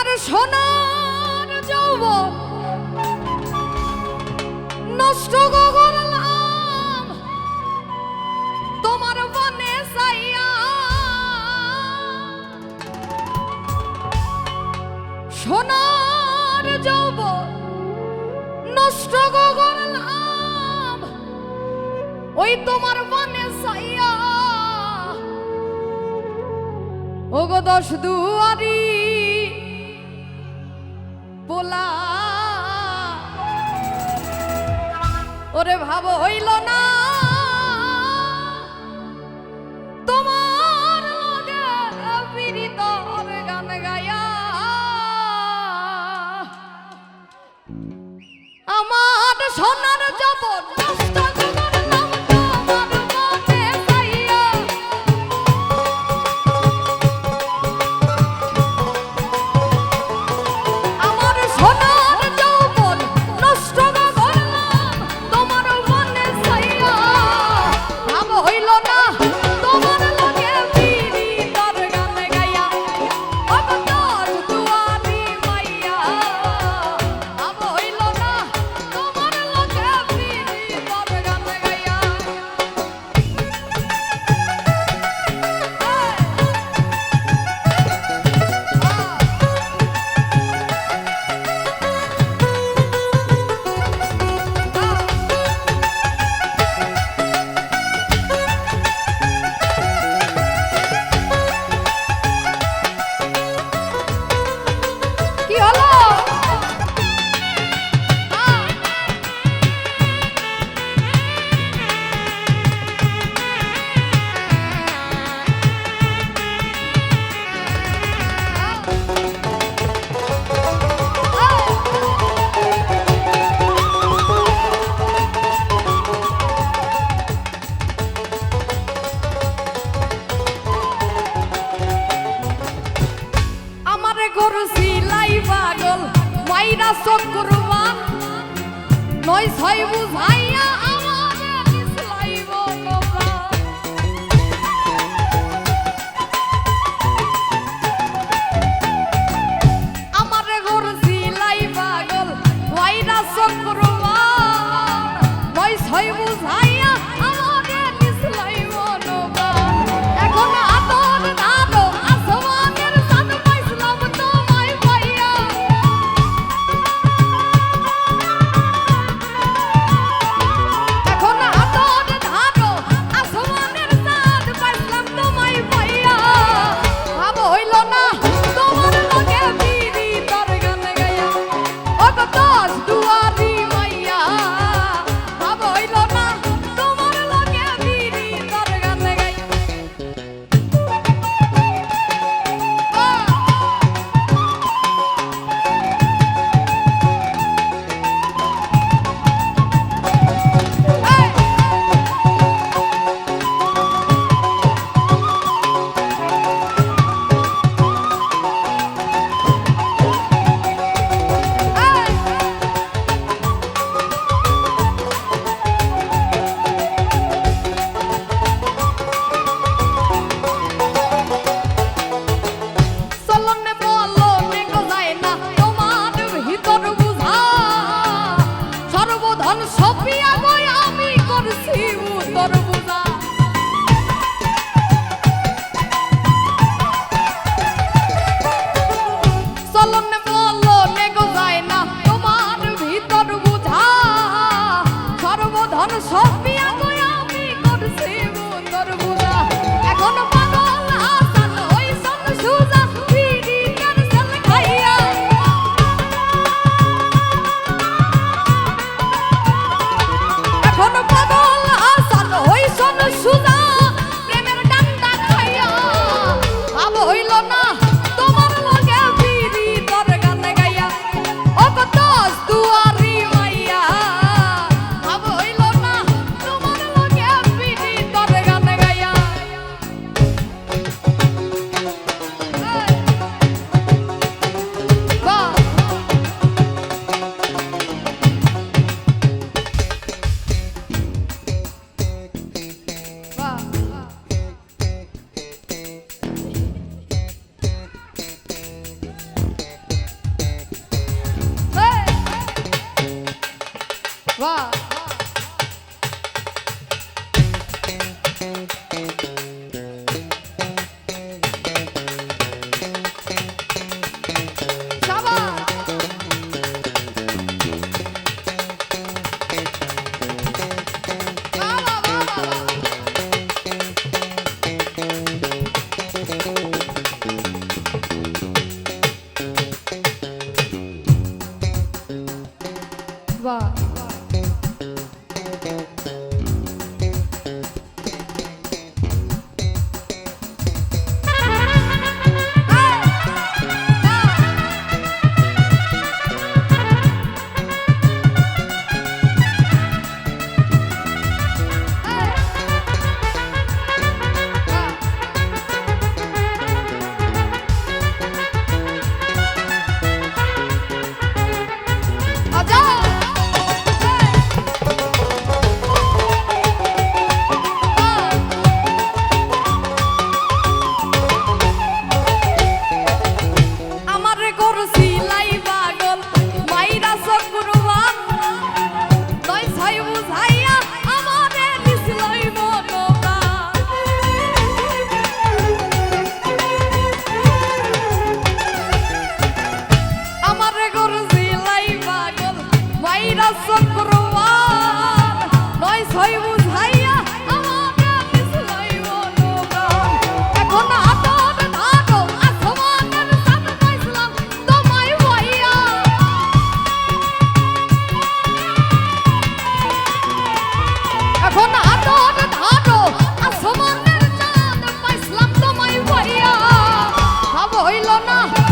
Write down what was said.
আমার সোনার যৌবন নষ্ট করলাম তোমার বনে চাইয়া। সোনার যৌবন নষ্ট করলাম ওই তোমার বনে চাইয়া। ওগো দশ দুয়ারি পোলা ওরে ভাব হইল না তোমার লগে পীড়িতর গান গায়া। আমার সোনার যৌবন নষ্ট করলাম তোমার বনে চাইয়া। আমার সোনার যৌবন নষ্ট করলাম তোমার বনে চাইয়া। ভাব হইল না তোমার লগে পীড়িতর গান গাইয়া। অবতার দুয়ারি মাইয়া ভাব হইল না তোমার লগে পীড়িতর গান গাইয়া। কি হলো? আমারে করছি লাই পাগল মাইরা চক্রবান নয় ছয় বুঝাইয়া আমারে নিসলাইব তোমরা। আমারে করছি লাই পাগল মাইরা চক্রবান নয় ছয় বুঝাইয়া আমারে নিসলাইব তোমরা। এখন আদর নাদো আসমানের চাঁদ পাইছিলাম তোমায় পাইয়া। না